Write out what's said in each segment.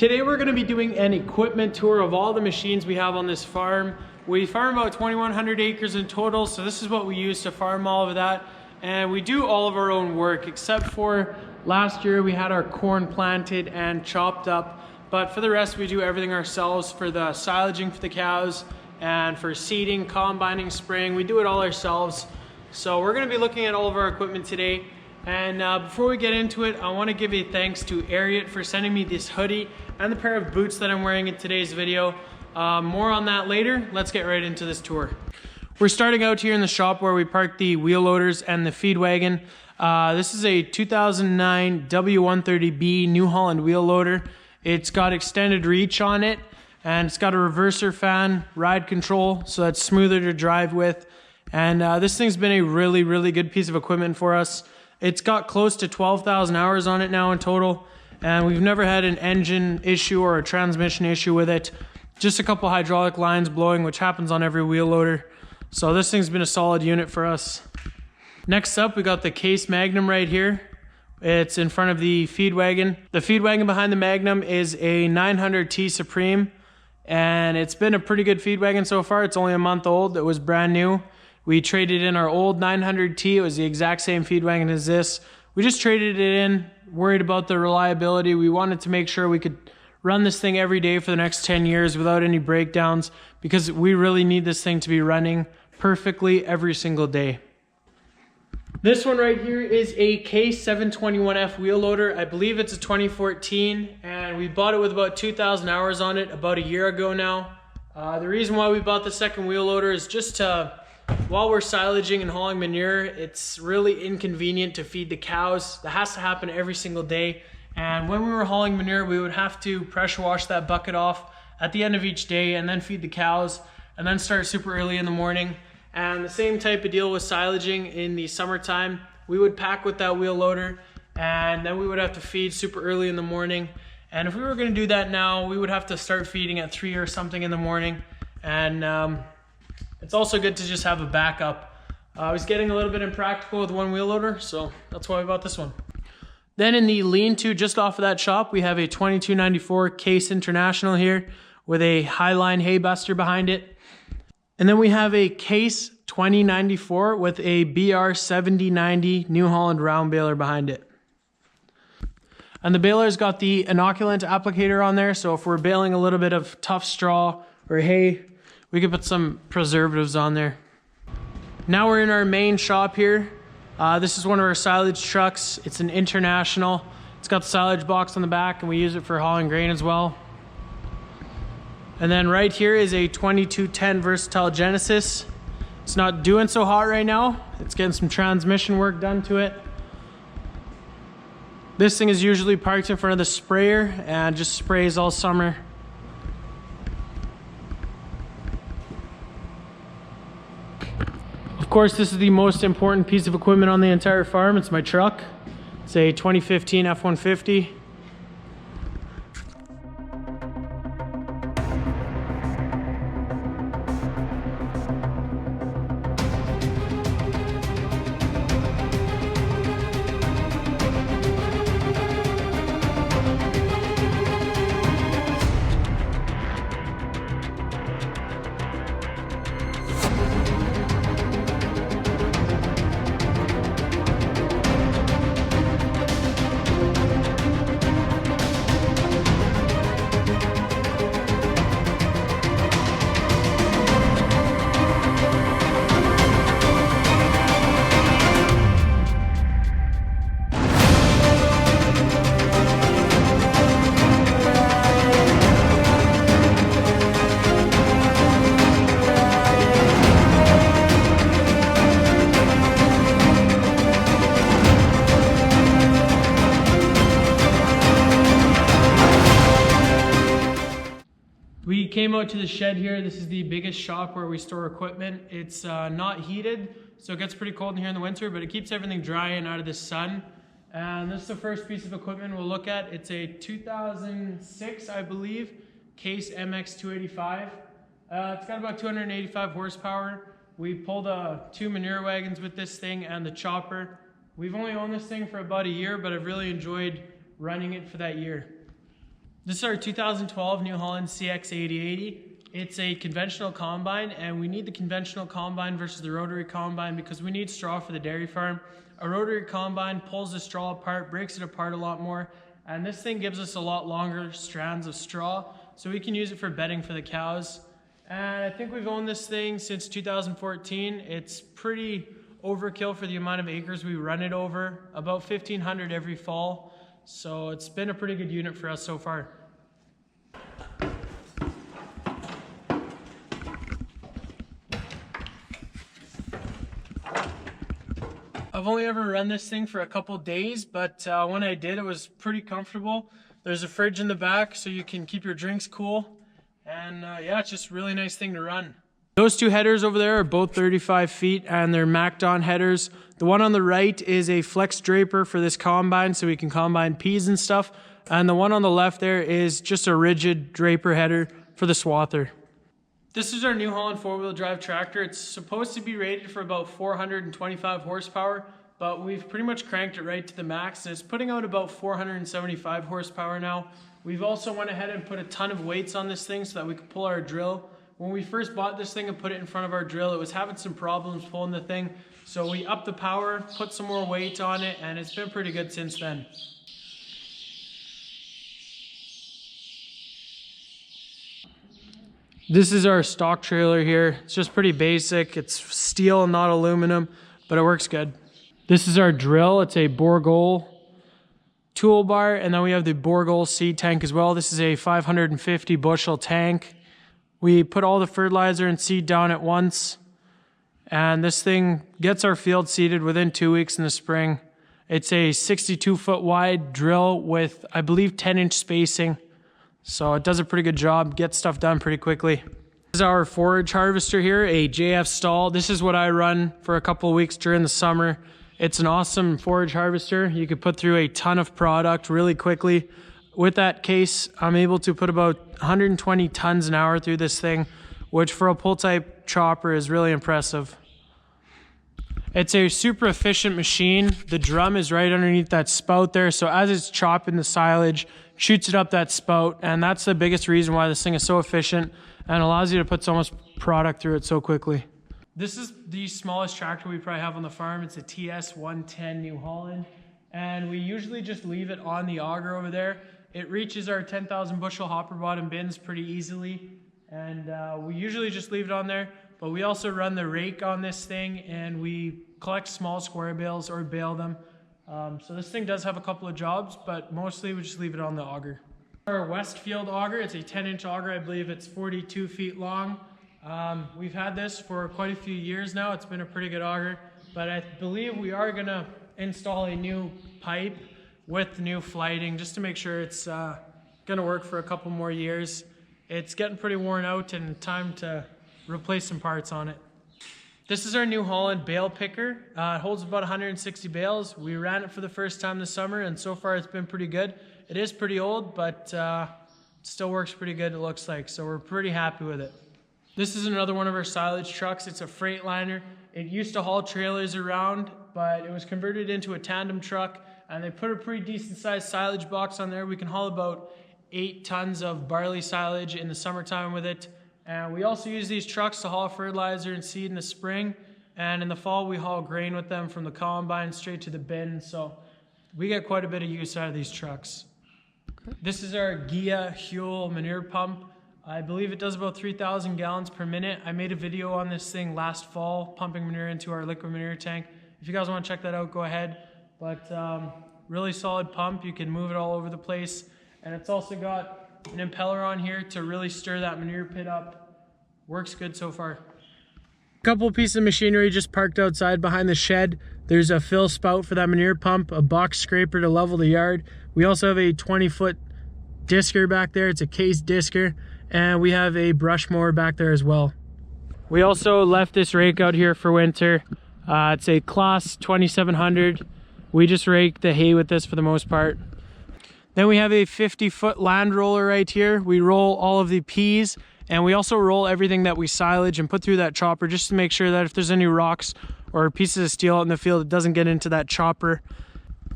Today we're going to be doing an equipment tour of all the machines we have on this farm. We farm about 2,100 acres in total, so this is what we use to farm all of that. And we do all of our own work, except for last year we had our corn planted and chopped up. But for the rest, we do everything ourselves for the silaging for the cows and for seeding, combining, spraying. We do it all ourselves. So we're going to be looking at all of our equipment today. And before we get into it, I want to give a thanks to Ariat for sending me this hoodie and the pair of boots that I'm wearing in today's video. More on that later. Let's get right into this tour. We're starting out here in the shop where we park the wheel loaders and the feed wagon. This is a 2009 W130B New Holland wheel loader. It's got extended reach on it, and it's got a reverser fan, ride control, so that's smoother to drive with. And this thing's been a really good piece of equipment for us. It's got close to 12,000 hours on it now in total, and we've never had an engine issue or a transmission issue with it. Just a couple hydraulic lines blowing, which happens on every wheel loader. So this thing's been a solid unit for us. Next up, we got the Case Magnum right here. It's in front of the feed wagon. The feed wagon behind the Magnum is a 900T Supreme, and it's been a pretty good feed wagon so far. It's only a month old. It was brand new. We traded in our old 900T. It was the exact same feed wagon as this. We just traded it in, worried about the reliability. We wanted to make sure we could run this thing every day for the next 10 years without any breakdowns, because we really need this thing to be running perfectly every single day. This one right here is a K721F wheel loader. I believe it's a 2014, and we bought it with about 2,000 hours on it about a year ago now. The reason why we bought the second wheel loader is just to, while we're silaging and hauling manure, it's really inconvenient to feed the cows. That has to happen every single day. And when we were hauling manure, we would have to pressure wash that bucket off at the end of each day and then feed the cows and then start super early in the morning. And the same type of deal with silaging in the summertime. We would pack with that wheel loader, and then we would have to feed super early in the morning. And if we were going to do that now, we would have to start feeding at 3 or something in the morning. And it's also good to just have a backup. I was getting a little bit impractical with one wheel loader, so that's why we bought this one. Then in the lean-to just off of that shop, we have a 2294 Case International here with a Highline hay buster behind it. And then we have a Case 2094 with a BR 7090 New Holland round baler behind it. And the baler's got the inoculant applicator on there, so if we're baling a little bit of tough straw or hay, we can put some preservatives on there. Now we're in our main shop here. This is one of our silage trucks. It's an International. It's got the silage box on the back, and we use it for hauling grain as well. And then right here is a 2210 Versatile Genesis. It's not doing so hot right now. It's getting some transmission work done to it. This thing is usually parked in front of the sprayer and just sprays all summer. Of course, this is the most important piece of equipment on the entire farm. It's my truck. It's a 2015 F-150. We came out to the shed here. This is the biggest shop where we store equipment. It's not heated, so it gets pretty cold in here in the winter, but it keeps everything dry and out of the sun. And this is the first piece of equipment we'll look at. It's a 2006, I believe, Case MX285. It's got about 285 horsepower. We pulled 2 manure wagons with this thing and the chopper. We've only owned this thing for about a year, but I've really enjoyed running it for that year. This is our 2012 New Holland CX8080. It's a conventional combine, and we need the conventional combine versus the rotary combine because we need straw for the dairy farm. A rotary combine pulls the straw apart, breaks it apart a lot more, and this thing gives us a lot longer strands of straw, so we can use it for bedding for the cows. And I think we've owned this thing since 2014. It's pretty overkill for the amount of acres we run it over, about 1,500 every fall. So it's been a pretty good unit for us so far. I've only ever run this thing for a couple days, but when I did, it was pretty comfortable. There's a fridge in the back so you can keep your drinks cool. And yeah, it's just a really nice thing to run. Those two headers over there are both 35 feet and they're Macdon headers. The one on the right is a flex draper for this combine so we can combine peas and stuff. And the one on the left there is just a rigid draper header for the swather. This is our New Holland four-wheel drive tractor. It's supposed to be rated for about 425 horsepower, but we've pretty much cranked it right to the max. And it's putting out about 475 horsepower now. We've also went ahead and put a ton of weights on this thing so that we could pull our drill. When we first bought this thing and put it in front of our drill, it was having some problems pulling the thing. So we upped the power, put some more weight on it, and it's been pretty good since then. This is our stock trailer here. It's just pretty basic. It's steel and not aluminum, but it works good. This is our drill. It's a Bourgol toolbar, and then we have the Bourgol seed tank as well. This is a 550 bushel tank. We put all the fertilizer and seed down at once, and this thing gets our field seeded within 2 weeks in the spring. It's a 62-foot wide drill with, I believe, 10-inch spacing, so it does a pretty good job, gets stuff done pretty quickly. This is our forage harvester here, a JF stall. This is what I run for a couple of weeks during the summer. It's an awesome forage harvester. You could put through a ton of product really quickly. With that case, I'm able to put about 120 tons an hour through this thing, which for a pull-type chopper is really impressive. It's a super efficient machine. The drum is right underneath that spout there, so as it's chopping the silage, shoots it up that spout, and that's the biggest reason why this thing is so efficient and allows you to put so much product through it so quickly. This is the smallest tractor we probably have on the farm. It's a TS110 New Holland, and we usually just leave it on the auger over there. It reaches our 10,000 bushel hopper bottom bins pretty easily, and we usually just leave it on there, but we also run the rake on this thing, and we collect small square bales or bale them. So this thing does have a couple of jobs, but mostly we just leave it on the auger. Our Westfield auger, it's a 10-inch auger. I believe it's 42 feet long. We've had this for quite a few years now. It's been a pretty good auger, but I believe we are gonna install a new pipe with new flighting just to make sure it's gonna work for a couple more years. It's getting pretty worn out and time to replace some parts on it. This is our New Holland bale picker. It holds about 160 bales. We ran it for the first time this summer, and so far it's been pretty good. It is pretty old, but it still works pretty good, it looks like, so we're pretty happy with it. This is another one of our silage trucks. It's a Freightliner. It used to haul trailers around, but it was converted into a tandem truck, and they put a pretty decent sized silage box on there. We can haul about 8 tons of barley silage in the summertime with it. And we also use these trucks to haul fertilizer and seed in the spring. And in the fall, we haul grain with them from the combine straight to the bin. So we get quite a bit of use out of these trucks. This is our Ghia Huell manure pump. I believe it does about 3,000 gallons per minute. I made a video on this thing last fall, pumping manure into our liquid manure tank. If you guys want to check that out, go ahead. But really solid pump. You can move it all over the place. And it's also got an impeller on here to really stir that manure pit up. Works good so far. A couple pieces of machinery just parked outside behind the shed. There's a fill spout for that manure pump, a box scraper to level the yard. We also have a 20-foot disker back there. It's a case disker. And we have a brush mower back there as well. We also left this rake out here for winter. It's a Class 2700. We just rake the hay with this for the most part. Then we have a 50-foot land roller right here. We roll all of the peas, and we also roll everything that we silage and put through that chopper just to make sure that if there's any rocks or pieces of steel out in the field, it doesn't get into that chopper.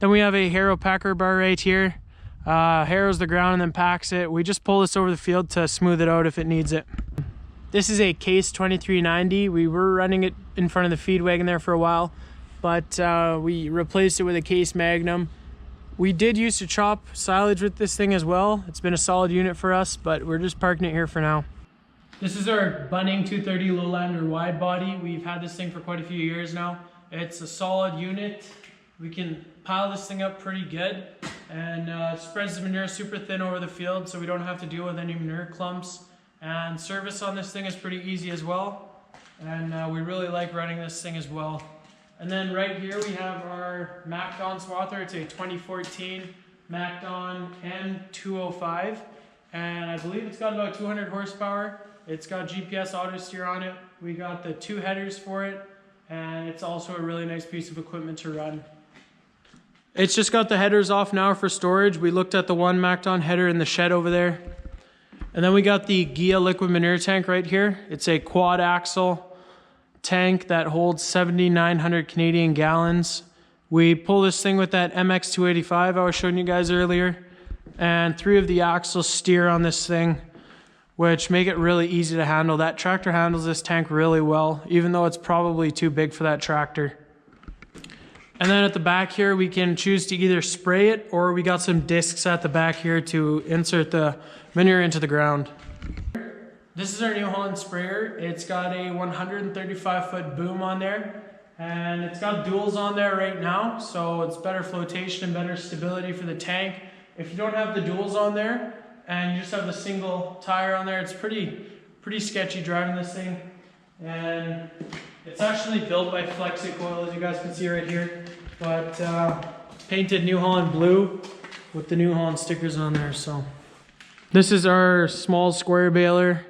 Then we have a Harrow Packer Bar right here. harrows the ground and then packs it. We just pull this over the field to smooth it out if it needs it. This is a Case 2390. We were running it in front of the feed wagon there for a while, but we replaced it with a Case Magnum. We did used to chop silage with this thing as well. It's been a solid unit for us, but we're just parking it here for now. This is our Bunning 230 Lowlander wide body. We've had this thing for quite a few years now. It's a solid unit. We can pile this thing up pretty good, and it spreads the manure super thin over the field so we don't have to deal with any manure clumps. And service on this thing is pretty easy as well, and we really like running this thing as well. And then right here we have our Maxon Swather. It's a 2014 Maxon M205, and I believe it's got about 200 horsepower. It's got GPS auto steer on it. We got the 2 headers for it, and it's also a really nice piece of equipment to run. It's just got the headers off now for storage. We looked at the one Maxon header in the shed over there. And then we got the Ghia liquid manure tank right here. It's a quad axle tank that holds 7,900 Canadian gallons. We pull this thing with that MX285 I was showing you guys earlier. And 3 of the axles steer on this thing, which make it really easy to handle. That tractor handles this tank really well, even though it's probably too big for that tractor. And then at the back here, we can choose to either spray it, or we got some discs at the back here to insert the manure into the ground. This is our New Holland sprayer. It's got a 135-foot boom on there, and it's got duals on there right now, so it's better flotation and better stability for the tank. If you don't have the duals on there, and you just have the single tire on there, it's pretty sketchy driving this thing. And it's actually built by Flexicoil, as you guys can see right here, but painted New Holland blue with the New Holland stickers on there. So this is our small square baler,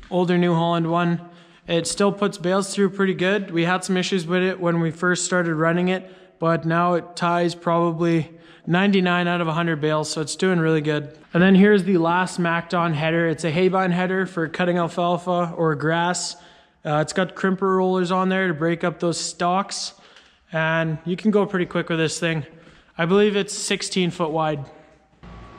older New Holland one. It still puts bales through pretty good. We had some issues with it when we first started running it, but now it ties probably 99 out of 100 bales, so it's doing really good. And then here's the last Maxon header. It's a haybine header for cutting alfalfa or grass. It's got crimper rollers on there to break up those stalks, and you can go pretty quick with this thing. I believe it's 16 foot wide.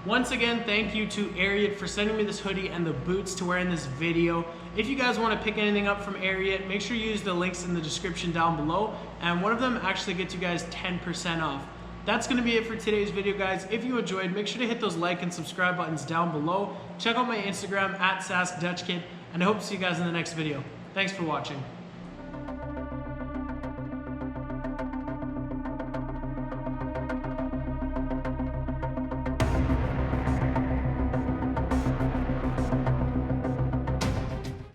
Once again, thank you to Ariat for sending me this hoodie and the boots to wear in this video. If you guys want to pick anything up from Ariat, make sure you use the links in the description down below, and one of them actually gets you guys 10% off. That's going to be it for today's video, guys. If you enjoyed, make sure to hit those like and subscribe buttons down below. Check out my Instagram @SaskDutchKid, and I hope to see you guys in the next video. Thanks for watching.